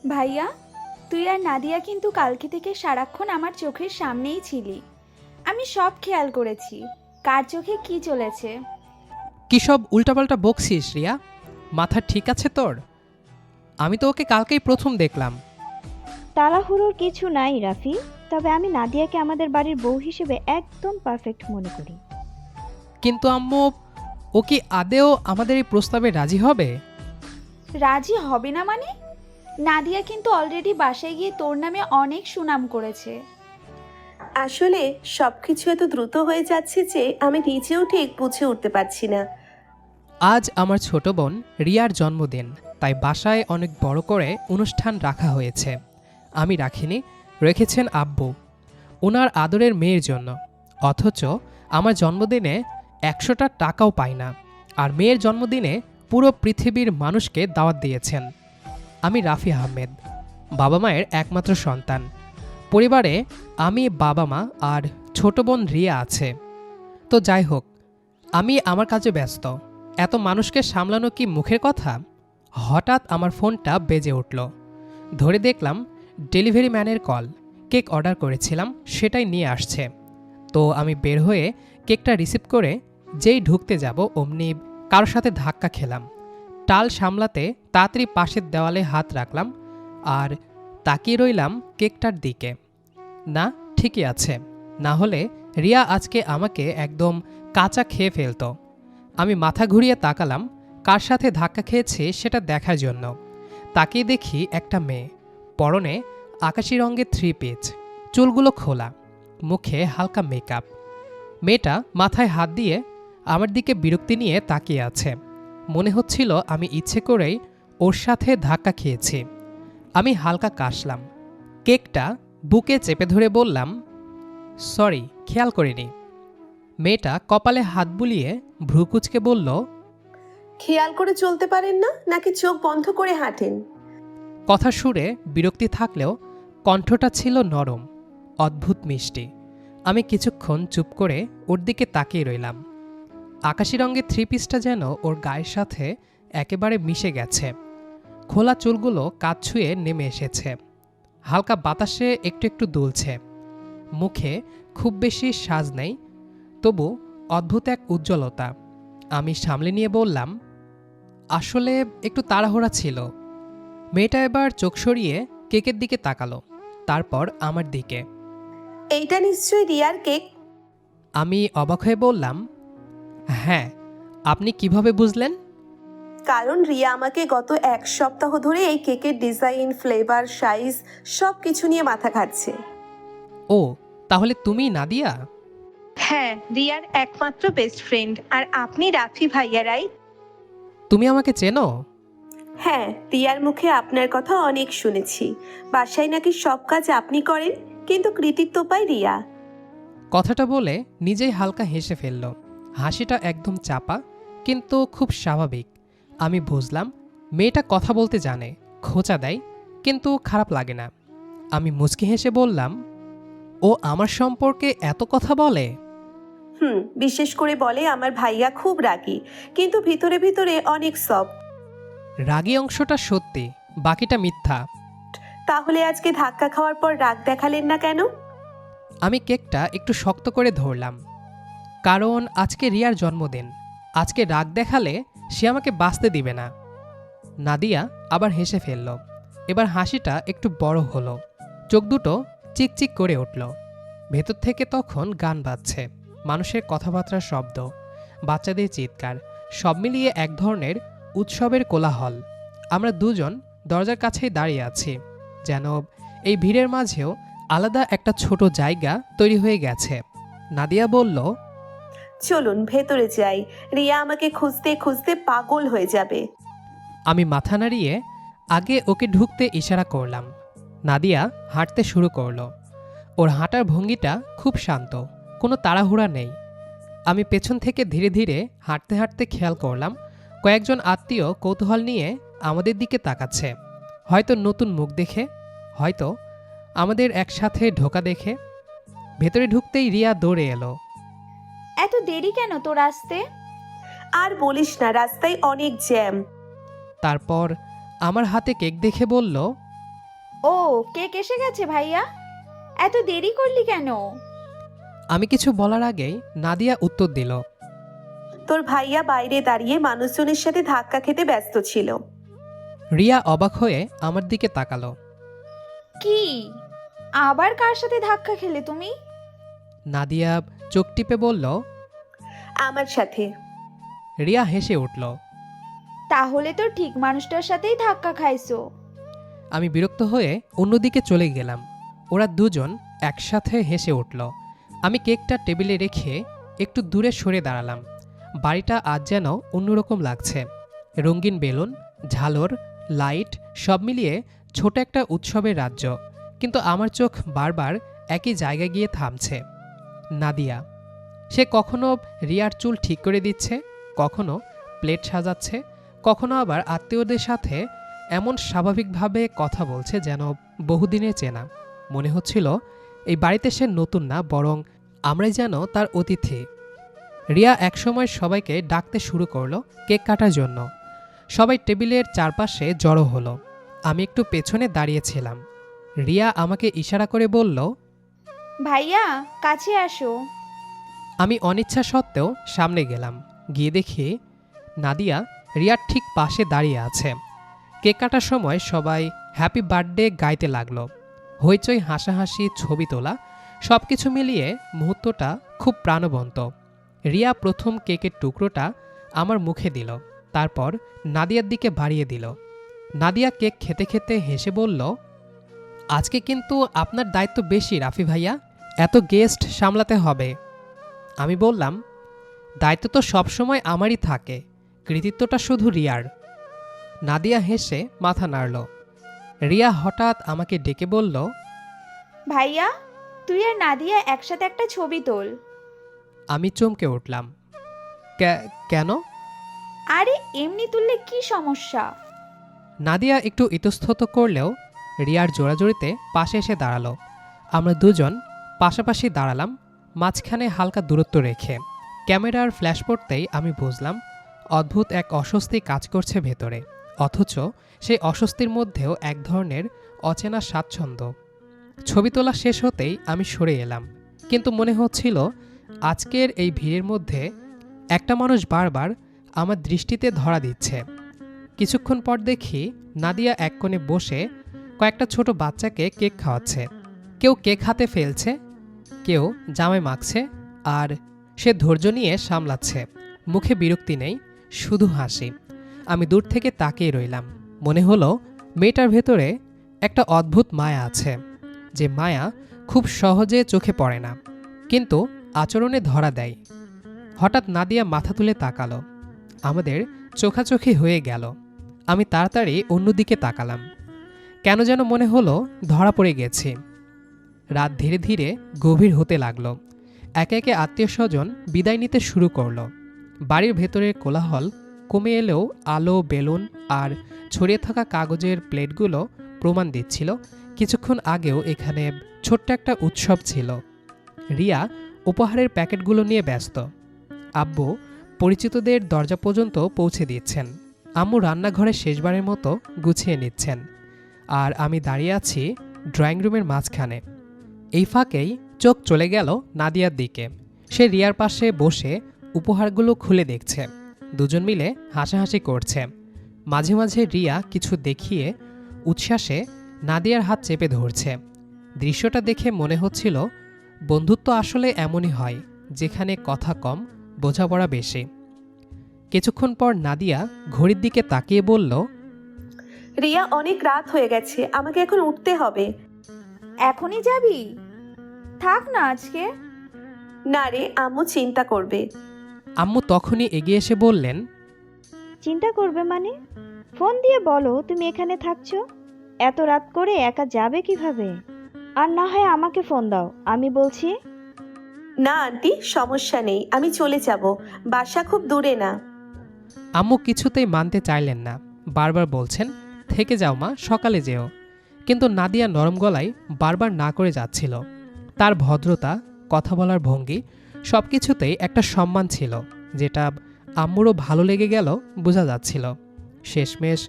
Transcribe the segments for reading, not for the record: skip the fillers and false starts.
ভাইয়া, তুই আর নাদিয়া কিন্তু কালকে থেকে সারাক্ষণ আমার চোখের সামনেই ছিলি। আমি সব খেয়াল করেছি কার চোখে কি চলেছে। কী সব উল্টাপাল্টা বকছিস রিয়া? মাথা ঠিক আছে তোর? আমি তো ওকে কালকেই প্রথম দেখলাম। তাড়াহুড়োর কিছু নাই রাফি, তবে আমি নাদিয়াকে আমাদের বাড়ির বউ হিসেবে একদম পারফেক্ট মনে করি। কিন্তু আম্মু, ও কি আদেও আমাদের এই প্রস্তাবে রাজি হবে? রাজি হবে না মানে? নাদিয়া কিন্তু অলরেডি বাসায় গিয়ে তোর নামে অনেক সুনাম করেছে। আসলে সবকিছু এত দ্রুত হয়ে যাচ্ছে যে আমি নিজেও ঠিক বুঝে উঠতে পারছি না। আজ আমার ছোট বোন রিয়ার জন্মদিন, তাই বাসায় অনেক বড় করে অনুষ্ঠান রাখা হয়েছে। আমি রাখিনি, রেখেছেন আব্বু ওনার আদরের মেয়ের জন্য। অথচ আমার জন্মদিনে ১০০টা টাকাও পাই না, আর মেয়ের জন্মদিনে পুরো পৃথিবীর মানুষকে দাওয়াত দিয়েছেন। আমি রাফি আহমেদ, বাবা মায়ের একমাত্র সন্তান। পরিবারে আমি, বাবা মা আর ছোট বোন রিয়া আছে। তো যাই হোক, আমি আমার কাজে ব্যস্ত। এত মানুষকে সামলানো কি মুখের কথা? হঠাৎ আমার ফোনটা বেজে উঠল। ধরে দেখলাম ডেলিভারি ম্যানের কল। কেক অর্ডার করেছিলাম, সেটাই নিয়ে আসছে। তো আমি বের হয়ে কেকটা রিসিভ করে যেই ঢুকতে যাব অমনি কারোর সাথে ধাক্কা খেলাম। টাল সামলাতে তাড়াতাড়ি পাশের দেওয়ালে হাত রাখলাম আর তাকিয়ে রইলাম কেকটার দিকে। না, ঠিকই আছে, না হলে রিয়া আজকে আমাকে একদম কাঁচা খেয়ে ফেলতো। আমি মাথা ঘুরিয়ে তাকালাম কার সাথে ধাক্কা খেয়েছে সেটা দেখার জন্য। তাকিয়ে দেখি একটা মেয়ে, পরনে আকাশি রঙের 3 পিস, চুলগুলো খোলা, মুখে হালকা মেকআপ। মেয়েটা মাথায় হাত দিয়ে আমার দিকে বিরক্তি নিয়ে তাকিয়ে আছে। মনে হচ্ছিল আমি ইচ্ছে করেই ওর সাথে ধাক্কা খেয়েছি। আমি হালকা কাশলাম, কেকটা বুকে চেপে ধরে বললাম, সরি, খেয়াল করিনি। মেয়েটা কপালে হাত বুলিয়ে ভ্রুকুচকে বলল, খেয়াল করে চলতে পারেন না নাকি চোখ বন্ধ করে হাঁটেন? কথা সুরে বিরক্তি থাকলেও কণ্ঠটা ছিল নরম, অদ্ভুত মিষ্টি। আমি কিছুক্ষণ চুপ করে ওর দিকে তাকিয়ে রইলাম। আকাশি রঙের 3 পিসটা যেন ওর গায়ের সাথে একেবারে মিশে গেছে। খোলা চুলগুলো কাঁধ ছুঁয়ে নেমে এসেছে, হালকা বাতাসে একটু একটু দুলছে। মুখে খুব বেশি সাজ নেই, তবু অদ্ভুত এক উজ্জ্বলতা। আমি সামলে নিয়ে বললাম, আসলে একটু তাড়াহুড়া ছিল। মেয়েটা এবার চোখ সরিয়ে কেকের দিকে তাকালো, তারপর আমার দিকে। এইটা নিশ্চয়ই রিয়ার কেক। আমি অবাক হয়ে বললাম, হ্যাঁ। আপনি কিভাবে বুঝলেন? কারণ রিয়া আমাকে গত 1 সপ্তাহ ধরে এই কেকের ডিজাইন, ফ্লেভার, সাইজ সব কিছু নিয়ে মাথা খাচ্ছে। ও, তাহলে তুমি নাদিয়া? হ্যাঁ, রিয়ার একমাত্র বেস্ট ফ্রেন্ড। আর আপনি রাফি ভাইয়া, রাইট? তুমি আমাকে চেনো? হ্যাঁ, রিয়ার মুখে আপনার কথা অনেক শুনেছি। বাসায় নাকি সব কাজ আপনি করেন, কিন্তু কৃতিত্ব পায় রিয়া। কথাটা বলে নিজেই হালকা হেসে ফেলল। হাসিটা একদম চাপা, কিন্তু খুব স্বাভাবিক। আমি বুঝলাম মেয়েটা কথা বলতে জানে, খোঁচা দেয়, কিন্তু খারাপ লাগে না। আমি মুচকি হেসে বললাম, ও আমার সম্পর্কে এত কথা বলে? বিশেষ করে বলে আমার ভাইয়া খুব রাগী, কিন্তু ভিতরে ভিতরে অনেক সফট। রাগী অংশটা সত্যি, বাকিটা মিথ্যা। তাহলে আজকে ধাক্কা খাওয়ার পর রাগ দেখালেন না কেন? আমি কেকটা একটু শক্ত করে ধরলাম, কারণ আজকে রিয়ার জন্মদিন। আজকে রাগ দেখালে সে আমাকে বাঁচতে দিবে না। নাদিয়া আবার হেসে ফেলল। এবার হাসিটা একটু বড় হলো, চোখ দুটো চিকচিক করে উঠল। ভেতর থেকে তখন গান বাজছে, মানুষের কথাবার্তার শব্দ, বাচ্চাদের চিৎকার, সব মিলিয়ে এক ধরনের উৎসবের কোলাহল। আমরা দুজন দরজার কাছেই দাঁড়িয়ে আছি, যেন এই ভিড়ের মাঝেও আলাদা একটা ছোট জায়গা তৈরি হয়ে গেছে। নাদিয়া বলল, চলুন ভেতরে যাই, রিয়া আমাকে খুঁজতে খুঁজতে পাগল হয়ে যাবে। আমি মাথা নাড়িয়ে আগে ওকে ঢুকতে ইশারা করলাম। নাদিয়া হাঁটতে শুরু করলো। ওর হাঁটার ভঙ্গিটা খুব শান্ত, কোনো তাড়াহুড়া নেই। আমি পেছন থেকে ধীরে ধীরে হাঁটতে হাঁটতে খেয়াল করলাম কয়েকজন আত্মীয় কৌতূহল নিয়ে আমাদের দিকে তাকাচ্ছে, হয়তো নতুন মুখ দেখে, হয়তো আমাদের একসাথে ঢোকা দেখে। ভেতরে ঢুকতেই রিয়া দৌড়ে এলো। এত দেরি কেন তোর আসতে? আর বলিস না, রাস্তায় অনেক জ্যাম। তারপর আমার হাতে কেক দেখে বলল, ও, কেক এসে গেছে ভাইয়া? এত দেরি করলি কেন? আমি কিছু বলার আগেই নাদিয়া উত্তর দিল, তোর ভাইয়া বাইরে দাঁড়িয়ে মানুষজনের সাথে ধাক্কা খেতে ব্যস্ত ছিল। রিয়া অবাক হয়ে আমার দিকে তাকালো। কি? আবার কার সাথে ধাক্কা খেলে তুমি? নাদিয়া চোখ টিপে বলল। আমার সাথে। রিয়া হেসে উঠল। তাহলে তো ঠিক মানুষটার সাথেই ধাক্কা খাইছো। আমি বিরক্ত হয়ে অন্যদিকে চলে গেলাম। ওরা দুজন একসাথে হেসে উঠল। আমি কেকটা টেবিলে রেখে একটু দূরে সরে দাঁড়ালাম। বাড়িটা আজ যেন অন্যরকম লাগছে। রঙিন বেলুন, ঝালর, লাইট সব মিলিয়ে ছোট একটা উৎসবের রাজ্য। কিন্তু আমার চোখ বারবার একই জায়গায় গিয়ে থামছে। নাদিয়া। সে কখনো রিয়ার চুল ঠিক করে দিচ্ছে, কখনো প্লেট সাজাচ্ছে, কখনো আবার আত্মীয়দের সাথে এমন স্বাভাবিকভাবে কথা বলছে যেন বহুদিনের চেনা। মনে হচ্ছিল এই বাড়িতে সে নতুন না, বরং আমরাই যেন তার অতিথি। রিয়া একসময় সবাইকে ডাকতে শুরু করলো কেক কাটার জন্য। সবাই টেবিলের চারপাশে জড়ো হলো। আমি একটু পেছনে দাঁড়িয়েছিলাম। রিয়া আমাকে ইশারা করে বলল, ভাইয়া কাছে আসো। আমি অনিচ্ছা সত্ত্বেও সামনে গেলাম। গিয়ে দেখি নাদিয়া রিয়ার ঠিক পাশে দাঁড়িয়ে আছে। কেক কাটার সময় সবাই হ্যাপি বার্থডে গাইতে লাগলো। হইচই, হাসাহাসি, ছবি তোলা সব কিছু মিলিয়ে মুহূর্তটা খুব প্রাণবন্ত। রিয়া প্রথম কেকের টুকরোটা আমার মুখে দিল, তারপর নাদিয়ার দিকে বাড়িয়ে দিল। নাদিয়া কেক খেতে খেতে হেসে বলল, আজকে কিন্তু আপনার দায়িত্ব বেশি রাফি ভাইয়া, এত গেস্ট সামলাতে হবে। আমি বললাম, দায়িত্ব তো সবসময় আমারই থাকে, কৃতিত্বটা শুধু রিয়ার। নাদিয়া হেসে মাথা নাড়ল। রিয়া হঠাৎ আমাকে ডেকে বলল, ভাইয়া তুই আর নাদিয়া একসাথে একটা ছবি তোল। আমি চমকে উঠলাম। কেন? আরে এমনি তুললে কি সমস্যা? নাদিয়া একটু ইতস্তত করলেও রিয়ার জোড়াজোড়িতে পাশে এসে দাঁড়ালো। আমরা দুজন পাশাপাশি দাঁড়ালাম, মাঝখানে হালকা দূরত্ব রেখে। ক্যামেরার ফ্ল্যাশ পড়তেই আমি বুঝলাম অদ্ভুত এক অস্বস্তি কাজ করছে ভেতরে, অথচ সেই অস্বস্তির মধ্যেও এক ধরনের অচেনা স্বাচ্ছন্দ্য। ছবি তোলা শেষ হতেই আমি সরে এলাম, কিন্তু মনে হচ্ছিল আজকের এই ভিড়ের মধ্যে একটা মানুষ বারবার আমার দৃষ্টিতে ধরা দিচ্ছে। কিছুক্ষণ পর দেখি নাদিয়া এক কোণে বসে কয়েকটা ছোট বাচ্চাকে কেক খাওয়াচ্ছে। কেউ কেক হাতে ফেলছে, কেউ জামায় মাখছে, আর সে ধৈর্য নিয়ে সামলাচ্ছে। মুখে বিরক্তি নেই, শুধু হাসি। আমি দূর থেকে তাকিয়ে রইলাম। মনে হলো মেয়েটার ভেতরে একটা অদ্ভুত মায়া আছে, যে মায়া খুব সহজে চোখে পড়ে না, কিন্তু আচরণে ধরা দেয়। হঠাৎ নাদিয়া মাথা তুলে তাকালো। আমাদের চোখাচোখি হয়ে গেল। আমি তাড়াতাড়ি অন্যদিকে তাকালাম। কেন যেন মনে হলো ধরা পড়ে গেছি। রাত ধীরে ধীরে গভীর হতে লাগলো। একে একে আত্মীয় স্বজন বিদায় নিতে শুরু করলো। বাড়ির ভেতরের কোলাহল কমে এলেও আলো, বেলুন আর ছড়িয়ে থাকা কাগজের প্লেটগুলো প্রমাণ দিচ্ছিল কিছুক্ষণ আগেও এখানে ছোট্ট একটা উৎসব ছিল। রিয়া উপহারের প্যাকেটগুলো নিয়ে ব্যস্ত। আব্বু পরিচিতদের দরজা পর্যন্ত পৌঁছে দিচ্ছেন। আম্মু রান্নাঘরে শেষবারের মতো গুছিয়ে নিচ্ছেন। আর আমি দাঁড়িয়ে আছি ড্রয়িং রুমের মাঝখানে। এই ফাঁকেই চোখ চলে গেল নাদিয়ার দিকে। সে রিয়ার পাশে বসে উপহারগুলো খুলে দেখছে। দুজন মিলে হাসাহাসি করছে। মাঝে মাঝে রিয়া কিছু দেখিয়ে উচ্ছ্বাসে নাদিয়ার হাত চেপে ধরছে। দৃশ্যটা দেখে মনে হচ্ছিল বন্ধুত্ব আসলে এমনই হয়, যেখানে কথা কম, বোঝাপড়া বেশি। কিছুক্ষণ পর নাদিয়া ঘড়ির দিকে তাকিয়ে বলল, রিয়া অনেক রাত হয়ে গেছে, আমাকে এখন উঠতে হবে। এখনই যাবি? থাক না আজকে। না রে, আম্মু চিন্তা করবে। আম্মু তখনই এগিয়ে এসে বললেন, চিন্তা করবে মানে? ফোন দিয়ে বলো তুমি এখানে থাকছো। এত রাত করে একা যাবে কিভাবে? আর না হয় আমাকে ফোন দাও, আমি বলছি। না আন্টি, সমস্যা নেই, আমি চলে যাব, বাসা খুব দূরে না। আম্মু কিছুতেই মানতে চাইলেন না। বারবার বলছেন, থেকে যাও মা, সকালে যেও। কিন্তু নাদিয়া নরম গলায় বারবার না করে যাচ্ছিল। তার ভদ্রতা, কথা বলার ভঙ্গি সব কিছুতেই একটা সম্মান ছিল, যেটা আম্মুরও ভালো লেগে গেল বোঝা যাচ্ছিল। শেষমেশ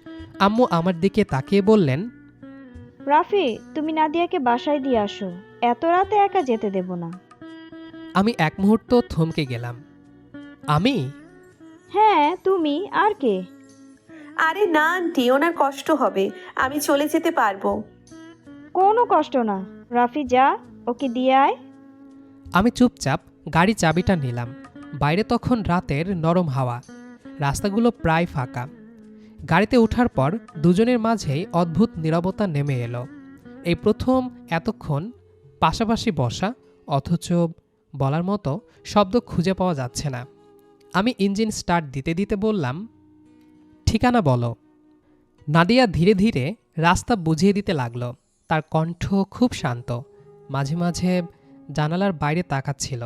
আম্মু আমার দিকে তাকিয়ে বললেন, রাফি, তুমি নাদিয়াকে বাসায় দিয়ে আসো, এত রাতে একা যেতে দেব না। আমি এক মুহূর্ত থমকে গেলাম। আমি? হ্যাঁ তুমি, আর কে? আরে না আন্টি, ওনার কষ্ট হবে, আমি চলে যেতে পারবো। কোনো কষ্ট না। রাফি যা, ওকে দিয়ে আয়। আমি চুপচাপ গাড়ি চাবিটা নিলাম। বাইরে তখন রাতের নরম হাওয়া, রাস্তাগুলো প্রায় ফাঁকা। গাড়িতে ওঠার পর দুজনের মাঝেই অদ্ভুত নীরবতা নেমে এলো। এই প্রথম এতক্ষণ পাশাপাশি বসা, অথচ বলার মতো শব্দ খুঁজে পাওয়া যাচ্ছে না। আমি ইঞ্জিন স্টার্ট দিতে দিতে বললাম, ঠিকানা বলো। নাদিয়া ধীরে ধীরে রাস্তা বুঝিয়ে দিতে লাগলো। তার কণ্ঠ খুব শান্ত, মাঝে মাঝে জানালার বাইরে তাকাচ্ছিল।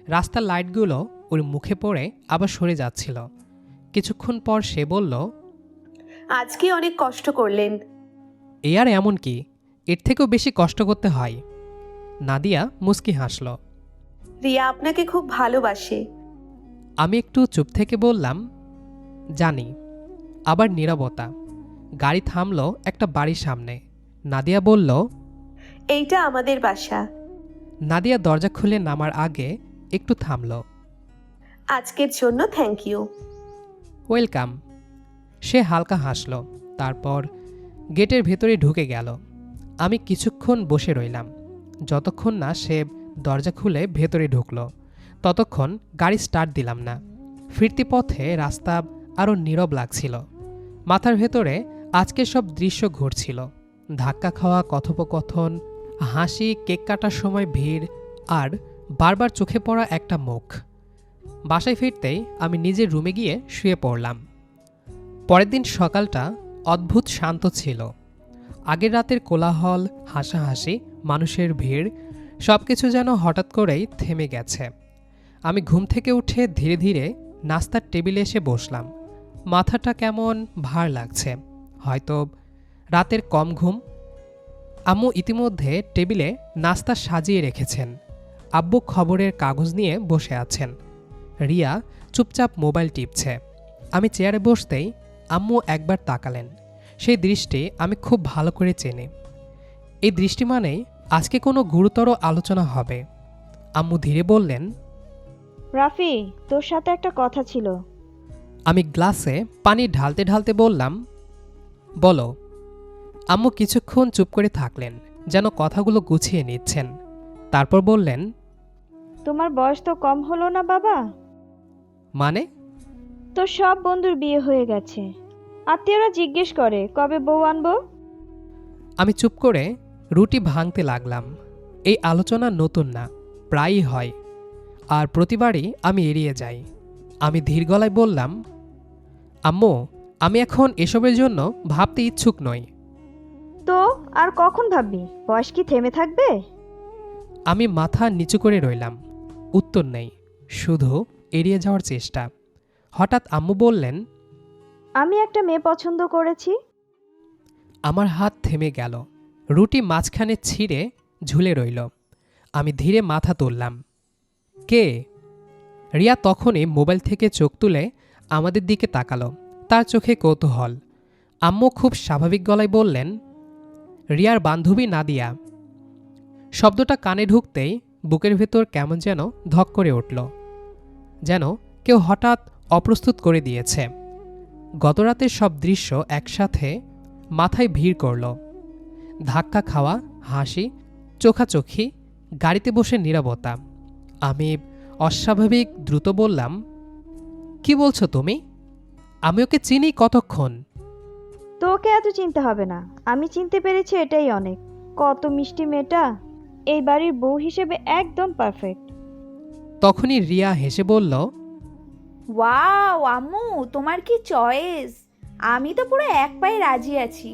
রাস্তার লাইটগুলো ওর মুখে পড়ে আবার সরে যাচ্ছিল। কিছুক্ষণ পর সে বলল, আজকে অনেক কষ্ট করলেন। এ আর এমন কি, এর থেকেও বেশি কষ্ট করতে হয়। নাদিয়া মুচকি হাসল। রিয়া আপনাকে খুব ভালোবাসে। আমি একটু চুপ থেকে বললাম, জানি। আবার নীরবতা। গাড়ি থামলো একটা বাড়ির সামনে। নাদিয়া বলল, এইটা আমাদের বাসা। নাদিয়া দরজা খুলে নামার আগে একটু থামল। আজকের জন্য থ্যাংক ইউ। ওয়েলকাম। সে হালকা হাসল, তারপর গেটের ভেতরে ঢুকে গেল। আমি কিছুক্ষণ বসে রইলাম, যতক্ষণ না সে দরজা খুলে ভেতরে ঢুকল। ততক্ষণ গাড়ি স্টার্ট দিলাম না। ফিরতি পথে রাস্তা আরও নীরব লাগছিল। মাথার ভেতরে আজকের সব দৃশ্য ঘুরছিল। ধাক্কা খাওয়া কথোপকথন, হাসি, কেক কাটার সময় ভিড়, আর বারবার চোখে পড়া একটা মুখ। বাসায় ফিরতেই আমি নিজের রুমে গিয়ে শুয়ে পড়লাম। পরের দিন সকালটা অদ্ভুত শান্ত ছিল। আগের রাতের কোলাহল, হাসাহাসি, মানুষের ভিড় সব কিছু যেন হঠাৎ করেই থেমে গেছে। আমি ঘুম থেকে উঠে ধীরে ধীরে নাস্তার টেবিলে এসে বসলাম। মাথাটা কেমন ভার লাগছে, হয়তো রাতের কম ঘুম। আম্মু ইতিমধ্যে টেবিলে নাস্তা সাজিয়ে রেখেছেন। আব্বু খবরের কাগজ নিয়ে বসে আছেন। রিয়া চুপচাপ মোবাইল টিপছে। আমি চেয়ারে বসতেই আম্মু একবার তাকালেন। সেই দৃষ্টি আমি খুব ভালো করে চিনি। এই দৃষ্টি মানেই আজকে কোনো গুরুতর আলোচনা হবে। আম্মু ধীরে বললেন, রাফি, তোর সাথে একটা কথা ছিল। আমি গ্লাসে পানি ঢালতে ঢালতে বললাম, বলো। আম্মু কিছুক্ষণ চুপ করে থাকলেন, যেন কথাগুলো গুছিয়ে নিচ্ছেন। তারপর বললেন, তোমার বয়স তো কম হলো না বাবা? মানে? তোর সব বন্ধুর বিয়ে হয়ে গেছে, আত্মীয়রা জিজ্ঞেস করে কবে বউ আনবো। আমি চুপ করে রুটি ভাঙতে লাগলাম। এই আলোচনা নতুন না, প্রায়ই হয়, আর প্রতিবারই আমি এড়িয়ে যাই। আমি ধীর গলায় বললাম, আম্মু, আমি এখন এসবের জন্য ভাবতে ইচ্ছুক নই। তো আর কখন ভাববি? বয়স কি থেমে থাকবে? আমি মাথা নিচু করে রইলাম। উত্তর নেই, শুধু এড়িয়ে যাওয়ার চেষ্টা। হঠাৎ আম্মু বললেন, আমি একটা মেয়ে পছন্দ করেছি। আমার হাত থেমে গেল। রুটি মাঝখানে ছিঁড়ে ঝুলে রইল। আমি ধীরে মাথা তুললাম। কে? রিয়া তখনই মোবাইল থেকে চোখ তুলে আমাদের দিকে তাকালো। তার চোখে কৌতূহল। আম্মু খুব স্বাভাবিক গলায় বললেন, রিয়ার বান্ধবী নাদিয়া। শব্দটা কানে ঢুকতেই বুকের ভেতর কেমন যেন ধক করে উঠল, যেন কেউ হঠাৎ অপ্রস্তুত করে দিয়েছে। গতরাতের সব দৃশ্য একসাথে মাথায় ভিড় করল। ধাক্কা খাওয়া, হাসি, চোখাচোখি, গাড়িতে বসে নীরবতা। আমি অস্বাভাবিক দ্রুত বললাম, কি বলছো তুমি? আমি ওকে চিনি কতক্ষণ? তোকে এত চিনতে হবে না, আমি চিনতে পেরেছি, এটাই অনেক। কত মিষ্টি মেয়েটা, এই বাড়ির বউ হিসেবে একদম পারফেক্ট। তখনই রিয়া হেসে বলল, ওয়াও আম্মু, তোমার কি চয়েস! আমি তো পুরো এক পায়ে রাজি আছি।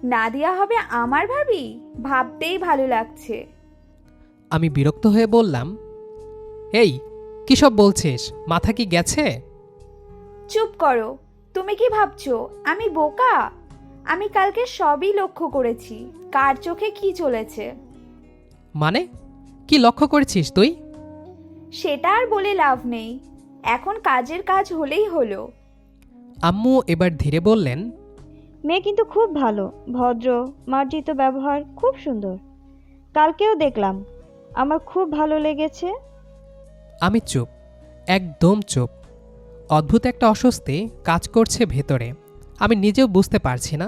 নাদিয়া হবে আমার ভাবি, ভাবতেই ভালো লাগছে। আমি বিরক্ত হয়ে বললাম, এই কি সব বলছিস? মাথা কি গেছে? চুপ করো। তুমি কি ভাবছো আমি বোকা? আমি কালকে সবই লক্ষ্য করেছি, কার চোখে কি চলেছে। মানে কি লক্ষ্য করেছিস তুই? সেটা আর বলে লাভ নেই, এখন কাজের কাজ হলেই হলো। আম্মু এবার ধীরে বললেন, মেয়ে কিন্তু খুব ভালো, ভদ্র, মার্জিত ব্যবহার, খুব সুন্দর। কালকেও দেখলাম, আমার খুব ভালো লেগেছে। আমি চুপ, একদম চুপ। অদ্ভুত একটা অস্বস্তি কাজ করছে ভেতরে। আমি নিজেও বুঝতে পারছি না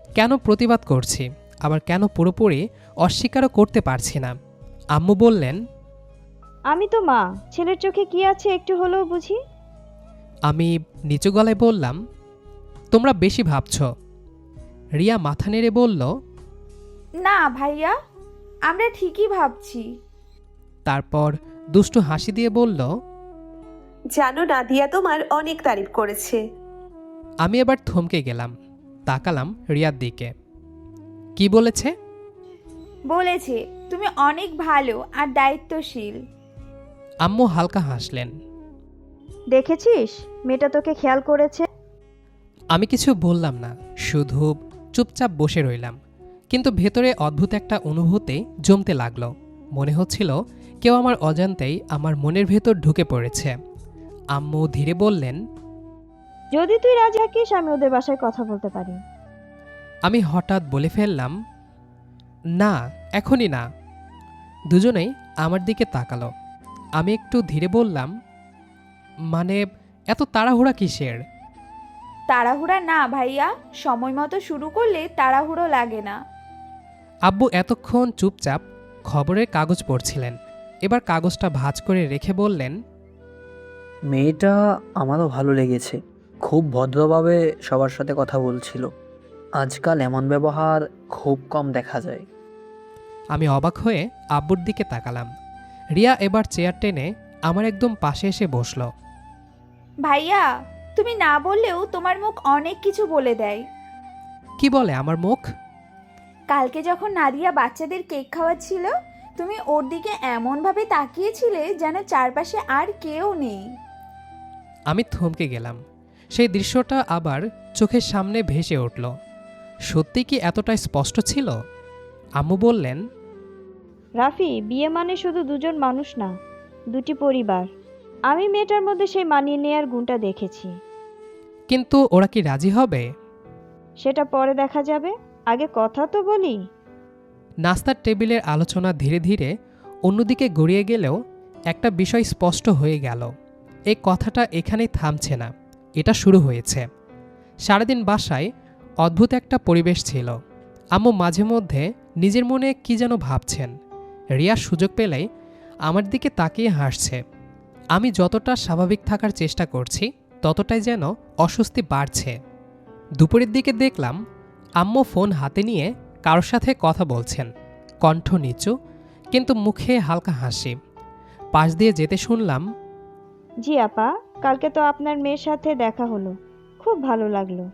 কেন প্রতিবাদ করছি, আবার কেন পুরোপুরি অস্বীকারও করতে পারছি না। আম্মু বললেন, আমি তো মা, ছেলের চোখে কি আছে একটু হলেও বুঝি। আমি নিচু গলায় বললাম, তোমরা বেশি ভাবছ। রিয়া মাথা নেড়ে বলল, না ভাইয়া, আমরা ঠিকই ভাবছি। তারপর দুষ্টু হাসি দিয়ে বলল, জানো নাদিয়া তোমার অনেক তারিফ করেছে। আমি এবার থমকে গেলাম, তাকালাম রিয়ার দিকে। কি বলেছে? বলেছে তুমি অনেক ভালো আর দায়িত্বশীল। আম্মু হালকা হাসলেন। দেখেছিস, মেয়েটা তোকে খেয়াল করেছে। আমি কিছু বললাম না, শুধু চুপচাপ বসে রইলাম। কিন্তু ভেতরে অদ্ভুত একটা অনুভূতি জমতে লাগলো। মনে হচ্ছিল কেউ আমার অজান্তেই আমার মনের ভেতর ঢুকে পড়েছে। আম্মু ধীরে বললেন, যদি তুই রাজি থাকিস আমি ওদের বাসায় কথা বলতে পারি। আমি হঠাৎ বলে ফেললাম, না, এখনই না। দুজনেই আমার দিকে তাকালো। আমি একটু ধীরে বললাম, মানে এত তাড়াহুড়া কিসের? তাড়াহুড়া না ভাইয়া, সময় মতো শুরু করলে তাড়াহুড়ো লাগে না। আব্বু এতক্ষণ চুপচাপ খবরের কাগজ পড়ছিলেন। এবার কাগজটা ভাঁজ করে রেখে বললেন, মেয়েটা আমারও ভালো লেগেছে। খুব ভদ্রভাবে সবার সাথে কথা বলছিল। আজকাল এমন ব্যবহার খুব কম দেখা যায়। আমি অবাক হয়ে আব্বুর দিকে তাকালাম। রিয়া এবার চেয়ার টেনে আমার একদম পাশে এসে বসল। ভাইয়া, তুমি না বললেও তোমার মুখ অনেক কিছু বলে দেয়। কি বলে আমার মুখ? কালকে যখন নাদিয়া বাচ্চাদের কেক খাওয়াচ্ছিল, তুমি ওর দিকে এমনভাবে তাকিয়েছিলে যেন চারপাশে আর কেউ নেই। আমি থমকে গেলাম। সেই দৃশ্যটা আবার চোখের সামনে ভেসে উঠল। সত্যি কি এতটাই স্পষ্ট ছিল? আম্মু বললেন, রাফি, বিয়ে মানে শুধু দুজন মানুষ না, দুটি পরিবার। আমি মেয়েটার মধ্যে সেই মানিয়ে নেয়ার গুণটা দেখেছি। কিন্তু ওরা কি রাজি হবে? সেটা পরে দেখা যাবে, আগে কথা তো বলি। নাস্তার টেবিলের আলোচনা ধীরে ধীরে অন্যদিকে গড়িয়ে গেলেও একটা বিষয় স্পষ্ট হয়ে গেল। এই কথাটা এখানেই থামছে না, এটা শুরু হয়েছে। সারাদিন বাসায় অদ্ভুত একটা পরিবেশ ছিল। আম্মু মাঝে মধ্যে নিজের মনে কি যেন ভাবছেন। রিয়া সুযোগ পেলেই আমার দিকে তাকিয়ে হাসছে। আমি যতটা স্বাভাবিক থাকার চেষ্টা করছি ততটাই যেন অস্বস্তি বাড়ছে। দুপুরের দিকে দেখলাম আম্মু ফোন হাতে নিয়ে কারোর সাথে কথা বলছেন। কণ্ঠ নিচু, কিন্তু মুখে হালকা হাসি। পাশ দিয়ে যেতে শুনলাম, জি আপা, কালকে তো আপনার মেয়ের সাথে দেখা হলো, খুব ভালো লাগলো।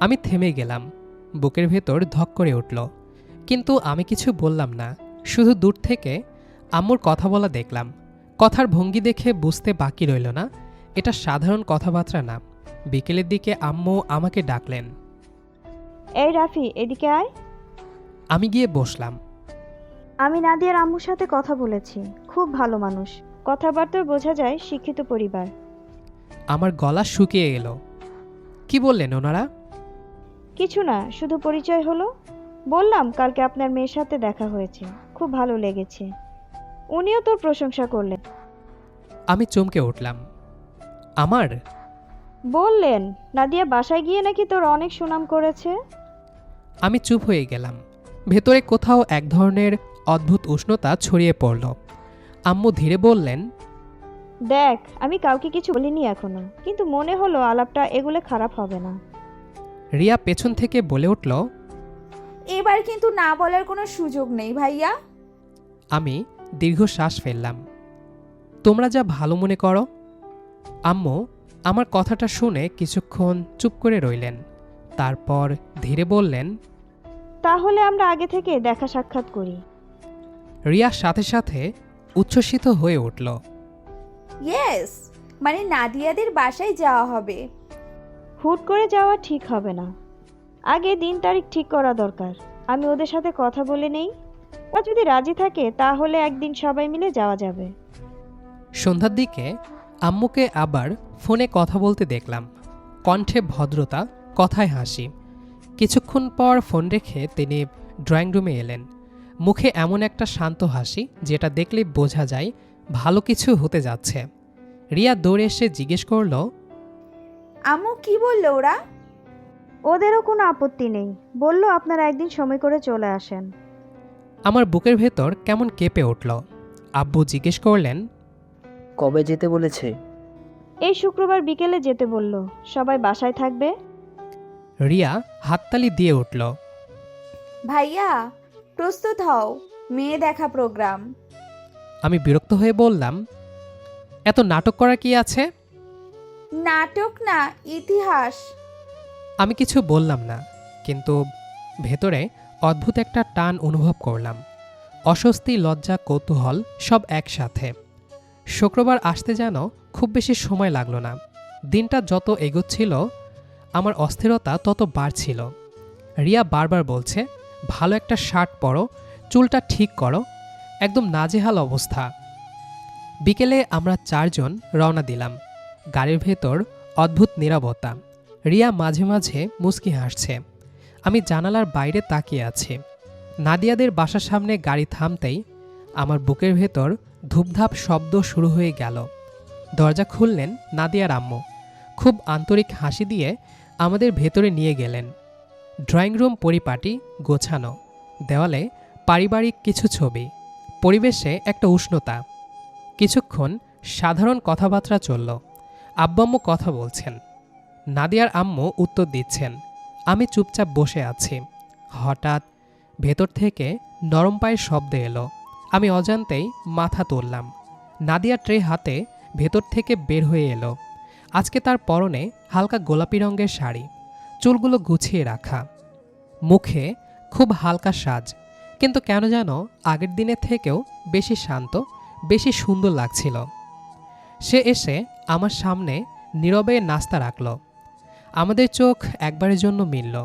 আমি থেমে গেলাম। বুকের ভেতর ধক করে উঠল, কিন্তু আমি কিছু বললাম না। শুধু দূর থেকে আম্মুর কথা বলা দেখলাম। কথার ভঙ্গি দেখে বুঝতে বাকি রইল না এটা সাধারণ কথাবার্তা না। বিকেলের দিকে আম্মু আমাকে ডাকলেন। এই রাফি, এদিকে আয়। আমি গিয়ে বসলাম। আমি নাদিয়ার আম্মুর সাথে কথা বলেছি, খুব ভালো মানুষ, কথাবার্তায় বোঝা যায় শিক্ষিত পরিবার। আমার গলা শুকিয়ে এলো। কি বললেন ওনারা? কিছু না, শুধু পরিচয় হলো। বললাম কালকে আপনার মেয়ের সাথে দেখা হয়েছে, খুব ভালো লেগেছে। উনিও তোর প্রশংসা করলেন। আমি চমকে উঠলাম। আমার? বললেন নাদিয়া বাসায় গিয়ে নাকি তোর অনেক সুনাম করেছে। আমি চুপ হয়ে গেলাম। ভেতরে কোথাও এক ধরনের অদ্ভুত উষ্ণতা ছড়িয়ে পড়ল। আম্মু ধীরে বললেন, দেখ, আমি কাউকে কিছু বলিনি এখনো, কিন্তু মনে হলো আলাপটা এগুলো খারাপ হবে না। রিয়া পেছন থেকে বলে উঠল, এবার কিন্তু না বলার কোনো সুযোগ নেই ভাইয়া। আমি দীর্ঘশ্বাস ফেললাম। তোমরা যা ভালো মনে করো। আম্মু আমার কথাটা শুনে কিছুক্ষণ চুপ করে রইলেন। তারপর ধীরে বললেন, তাহলে আমরা আগে থেকে দেখা সাক্ষাৎ করি। রিয়ার সাথে সাথে উচ্ছ্বসিত হয়ে উঠল। ইয়েস, মানে নাদিয়াদের বাসায় যাওয়া হবে। হুট করে যাওয়া ঠিক হবে না, আগে দিন তারিখ ঠিক করা দরকার। আমি ওদের সাথে কথা বলে নেই, ও যদি রাজি থাকে তাহলে একদিন সবাই মিলে যাওয়া যাবে। সন্ধ্যার দিকে আম্মুকে আবার ফোনে কথা বলতে দেখলাম। কণ্ঠে ভদ্রতা, কথায় হাসি, কিছুক্ষণ পর ফোন রেখে তিনি ড্রয়িং রুমে এলেন। মুখে এমন একটা শান্ত হাসি যেটা দেখলেই বোঝা যায় ভালো কিছু হতে যাচ্ছে। রিয়া দৌড়ে এসে জিজ্ঞেস করল, আম্মু কি বললো ওরা? ওদেরও কোনো আপত্তি নেই, বলল আপনারা একদিন সময় করে চলে আসেন। আমার বুকের ভেতর কেমন কেঁপে উঠল। আব্বু জিজ্ঞেস করলেন, কবে যেতে বলেছে? এই শুক্রবার বিকেলে যেতে বলল। সবাই বাসায় থাকবে। রিয়া হাততালি দিয়ে উঠল। ভাইয়া প্রস্তুত হও, মেয়ে দেখা প্রোগ্রাম। আমি বিরক্ত হয়ে বললাম, এত নাটক করার কি আছে? নাটক না, ইতিহাস। আমি কিছু বললাম না, কিন্তু ভেতরে অদ্ভুত একটা টান অনুভব করলাম। অস্বস্তি, লজ্জা, কৌতূহল সব একসাথে। শুক্রবার আসতে যেন খুব বেশি সময় লাগলো না। দিনটা যত এগোচ্ছিল আমার অস্থিরতা তত বাড়ছিল। রিয়া বারবার বলছে, ভালো একটা শার্ট পরো, চুলটা ঠিক করো। একদম নাজেহাল অবস্থা। বিকেলে আমরা 4 জন রওনা দিলাম। গাড়ির ভেতর অদ্ভুত নীরবতা। রিয়া মাঝে মাঝে মুচকি হাসছে। আমি জানালার বাইরে তাকিয়ে আছি। নাদিয়াদের বাসার সামনে গাড়ি থামতেই আমার বুকের ভেতর ধূপধাপ শব্দ শুরু হয়ে গেল। দরজা খুললেন নাদিয়ার আম্মু। খুব আন্তরিক হাসি দিয়ে আমাদের ভেতরে নিয়ে গেলেন। ড্রয়িং রুম পরিপাটি, গোছানো। দেওয়ালে পারিবারিক কিছু ছবি। পরিবেশে একটা উষ্ণতা। কিছুক্ষণ সাধারণ কথাবার্তা চলল। আব্বু আম্মু কথা বলছেন, নাদিয়ার আম্মু উত্তর দিচ্ছেন। আমি চুপচাপ বসে আছি। হঠাৎ ভেতর থেকে নরম পায়ের শব্দ এলো। আমি অজান্তেই মাথা তুললাম। নাদিয়া ট্রে হাতে ভেতর থেকে বের হয়ে এলো। আজকে তার পরনে হালকা গোলাপি রঙের শাড়ি, চুলগুলো গুছিয়ে রাখা, মুখে খুব হালকা সাজ, কিন্তু কেন যেন আগের দিনের থেকেও বেশি শান্ত, বেশি সুন্দর লাগছিল। সে এসে আমার সামনে নীরবে নাস্তা রাখল। আমাদের চোখ একবারের জন্য মিলল।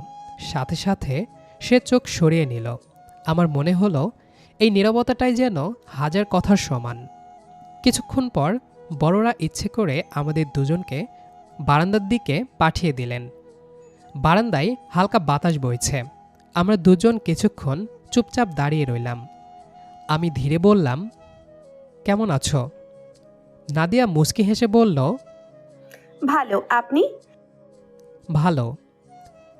সাথে সাথে সে চোখ সরিয়ে নিল। আমার মনে হলো এই নীরবতাটাই যেন হাজার কথার সমান। কিছুক্ষণ পর বড়রা ইচ্ছে করে আমাদের দুজনকে বারান্দার দিকে পাঠিয়ে দিলেন। বারান্দায় হালকা বাতাস বইছে। আমরা দুজন কিছুক্ষণ চুপচাপ দাঁড়িয়ে রইলাম। আমি ধীরে বললাম, কেমন আছো? নাদিয়া মুচকি হেসে বলল, ভালো, আপনি? ভালো।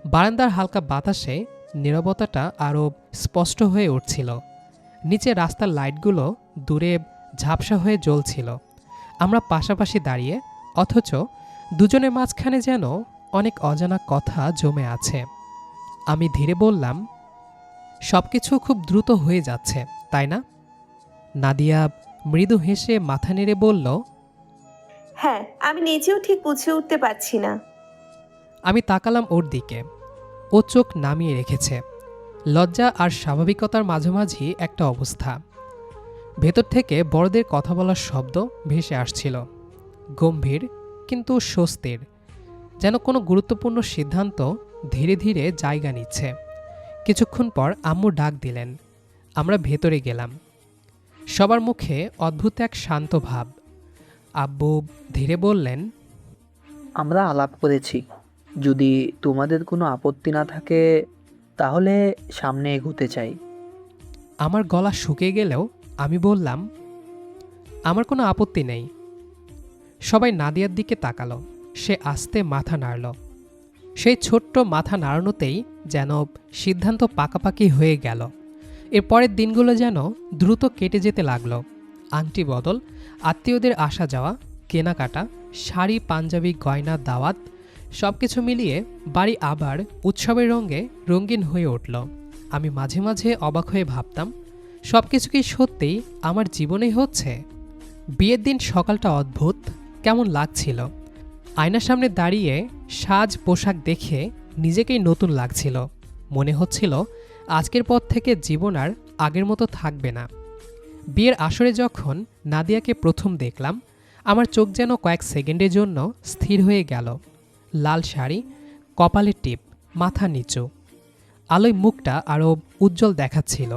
বারান্দার হালকা বাতাসে নীরবতাটা আরও স্পষ্ট হয়ে উঠছিল। নিচে রাস্তার লাইটগুলো দূরে ঝাপসা হয়ে জ্বলছিল। আমরা পাশাপাশি দাঁড়িয়ে, অথচ দুজনের মাঝখানে যেন অনেক অজানা কথা জমে আছে। আমি ধীরে বললাম, সব কিছু খুব দ্রুত হয়ে যাচ্ছে, তাই না? নাদিয়া মৃদু হেসে মাথা নেড়ে বলল, হ্যাঁ, আমি নিজেও ঠিক বুঝে উঠতে পারছি না। আমি তাকালাম ওর দিকে। ও চোখ নামিয়ে রেখেছে। লজ্জা আর স্বাভাবিকতার মাঝামাঝি একটা অবস্থা। ভেতর থেকে বড়দের কথা বলার শব্দ ভেসে আসছিল, গম্ভীর কিন্তু স্বস্তির, যেন কোনো গুরুত্বপূর্ণ সিদ্ধান্ত ধীরে ধীরে জায়গা নিচ্ছে। কিছুক্ষণ পর আম্মু ডাক দিলেন। আমরা ভেতরে গেলাম। সবার মুখে অদ্ভুত এক শান্ত ভাব। আব্বু ধীরে বললেন, আমরা আলাপ করেছি, যদি তোমাদের কোনো আপত্তি না থাকে তাহলে সামনে এগোতে চাই। আমার গলা শুকিয়ে গেলেও আমি বললাম, আমার কোনো আপত্তি নেই। সবাই নাদিয়ার দিকে তাকালো। সে আস্তে মাথা নাড়ল। সেই ছোট্ট মাথা নাড়ানোতেই যেন সিদ্ধান্ত পাকাপাকি হয়ে গেল। এর পরের দিনগুলো যেন দ্রুত কেটে যেতে লাগলো। আংটি বদল, আত্মীয়দের আসা যাওয়া, কেনাকাটা, শাড়ি, পাঞ্জাবি, গয়না, দাওয়াত, সব কিছু মিলিয়ে বাড়ি আবার উৎসবের রঙে রঙিন হয়ে উঠল। আমি মাঝে মাঝে অবাক হয়ে ভাবতাম, সব কিছু কি সত্যিই আমার জীবনেই হচ্ছে? বিয়ের দিন সকালটা অদ্ভুত কেমন লাগছিল। আয়নার সামনে দাঁড়িয়ে সাজ পোশাক দেখে নিজেকেই নতুন লাগছিল। মনে হচ্ছিল আজকের পর থেকে জীবন আর আগের মতো থাকবে না। বিয়ের আসরে যখন নাদিয়াকে প্রথম দেখলাম, আমার চোখ যেন কয়েক সেকেন্ডের জন্য স্থির হয়ে গেল। লাল শাড়ি, কপালের টিপ, মাথা নিচু, আলোয় মুখটা আরও উজ্জ্বল দেখাচ্ছিল।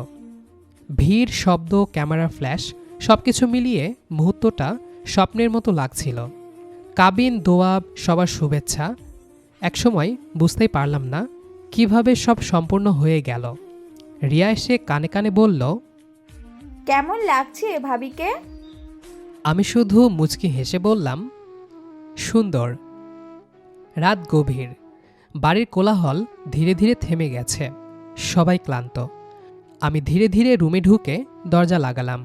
ভিড়, শব্দ, ক্যামেরা ফ্ল্যাশ সব কিছু মিলিয়ে মুহূর্তটা স্বপ্নের মতো লাগছিল। কাবিন, দোয়া, সবার শুভেচ্ছা। একসময় বুঝতেই পারলাম না কিভাবে সব সম্পূর্ণ হয়ে গেল। রিয়া এসে কানে কানে বলল, কেমন লাগছে ভাবিকে? আমি শুধু মুচকি হেসে বললাম, সুন্দর। রাত গভীর, বাড়ির কোলাহল ধীরে ধীরে থেমে গেছে, সবাই ক্লান্ত। আমি ধীরে ধীরে রুমে ঢুকে দরজা লাগালাম।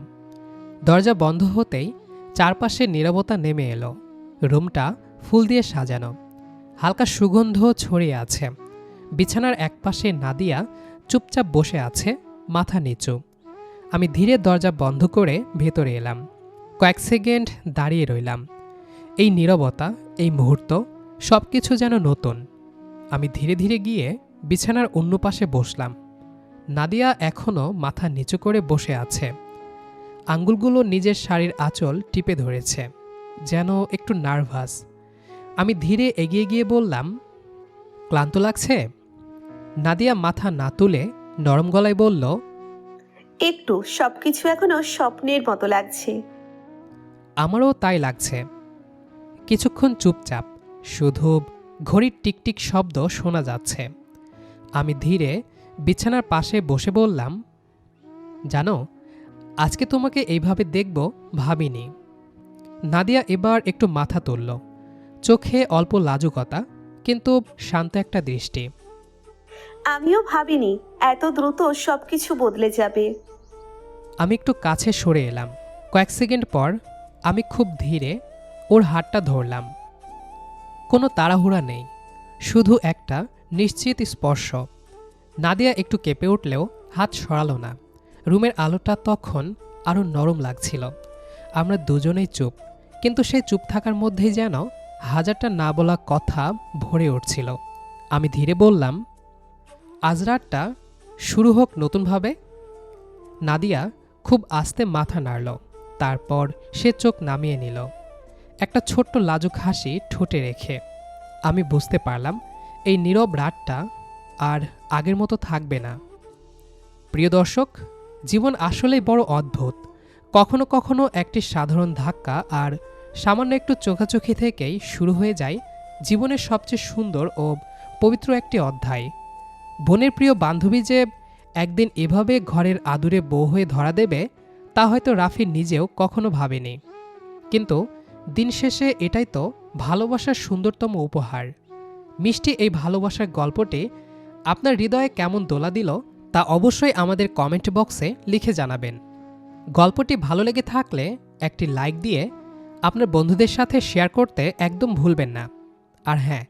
দরজা বন্ধ হতেই চারপাশে নীরবতা নেমে এলো। রুমটা ফুল দিয়ে সাজানো, হালকা সুগন্ধ ছড়িয়ে আছে। বিছানার একপাশে নাদিয়া চুপচাপ বসে আছে, মাথা নিচু। আমি ধীরে দরজা বন্ধ করে ভেতরে এলাম। কয়েক সেকেন্ড দাঁড়িয়ে রইলাম। এই নীরবতা, এই মুহূর্ত, সব কিছু যেন নতুন। আমি ধীরে ধীরে গিয়ে বিছানার অন্য পাশে বসলাম। নাদিয়া এখনও মাথা নিচু করে বসে আছে। আঙ্গুলগুলো নিজের শাড়ির আঁচল টিপে ধরেছে, যেন একটু নার্ভাস। আমি ধীরে এগিয়ে গিয়ে বললাম, ক্লান্ত লাগছে? নাদিয়া মাথা না তুলে নরম গলায় বলল, একটু, সবকিছু এখনো স্বপ্নের মতো লাগছে। আমারও তাই লাগছে। কিছুক্ষণ চুপচাপ, শুধু ঘড়ির টিকটিক শব্দ শোনা যাচ্ছে। আমি ধীরে বিছানার পাশে বসে বললাম, জানো, আজকে তোমাকে এইভাবে দেখব ভাবিনি। নাদিয়া এবার একটু মাথা তুলল, চোখে অল্প লাজুকতা, কিন্তু শান্ত একটা দৃষ্টি। আমিও ভাবিনি এত দ্রুত সবকিছু বদলে যাবে। আমি একটু কাছে সরে এলাম। কয়েক সেকেন্ড পর আমি খুব ধীরে ওর হাতটা ধরলাম। কোনো তাড়াহুড়া নেই, শুধু একটা নিশ্চিত স্পর্শ। নাদিয়া একটু কেঁপে উঠলেও হাত সরালো না। রুমের আলোটা তখন আরও নরম লাগছিল। আমরা দুজনেই চুপ, কিন্তু সেই চুপ থাকার মধ্যেই যেন হাজারটা না বলা কথা ভরে উঠছিল। আমি ধীরে বললাম, আজ রাতটা শুরু হোক নতুনভাবে। নাদিয়া খুব আস্তে মাথা নাড়ল, তারপর সে চোখ নামিয়ে নিল, একটা ছোট্ট লাজুক হাসি ঠোঁটে রেখে। আমি বুঝতে পারলাম এই নীরব রাতটা আর আগের মতো থাকবে না। প্রিয় দর্শক, জীবন আসলেই বড় অদ্ভুত। কখনো কখনো একটি সাধারণ ধাক্কা আর সামান্য একটু চোখাচোখি থেকেই শুরু হয়ে যায় জীবনের সবচেয়ে সুন্দর ও পবিত্র একটি অধ্যায়। বোনের প্রিয় বান্ধবী যে একদিন এভাবে ঘরের আদুরে বউ হয়ে ধরা দেবে, তা হয়তো রাফি নিজেও কখনো ভাবেনি। কিন্তু দিন শেষে এটাই তো ভালোবাসার সুন্দরতম উপহার। মিষ্টি এই ভালোবাসার গল্পটি আপনার হৃদয়ে কেমন দোলা দিল তা অবশ্যই আমাদের কমেন্ট বক্সে লিখে জানাবেন। গল্পটি ভালো লেগে থাকলে একটি লাইক দিয়ে আপনার বন্ধুদের সাথে শেয়ার করতে একদম ভুলবেন না। আর হ্যাঁ,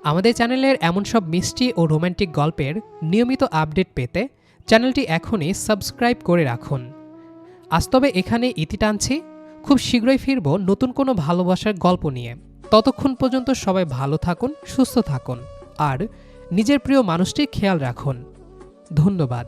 আমাদের চ্যানেলের এমন সব মিষ্টি ও রোমান্টিক গল্পের নিয়মিত আপডেট পেতে চ্যানেলটি এখনই সাবস্ক্রাইব করে রাখুন। আজ তবে এখানে ইতি টানছি। খুব শীঘ্রই ফিরব নতুন কোনো ভালোবাসার গল্প নিয়ে। ততক্ষণ পর্যন্ত সবাই ভালো থাকুন, সুস্থ থাকুন আর নিজের প্রিয় মানুষটির খেয়াল রাখুন। ধন্যবাদ।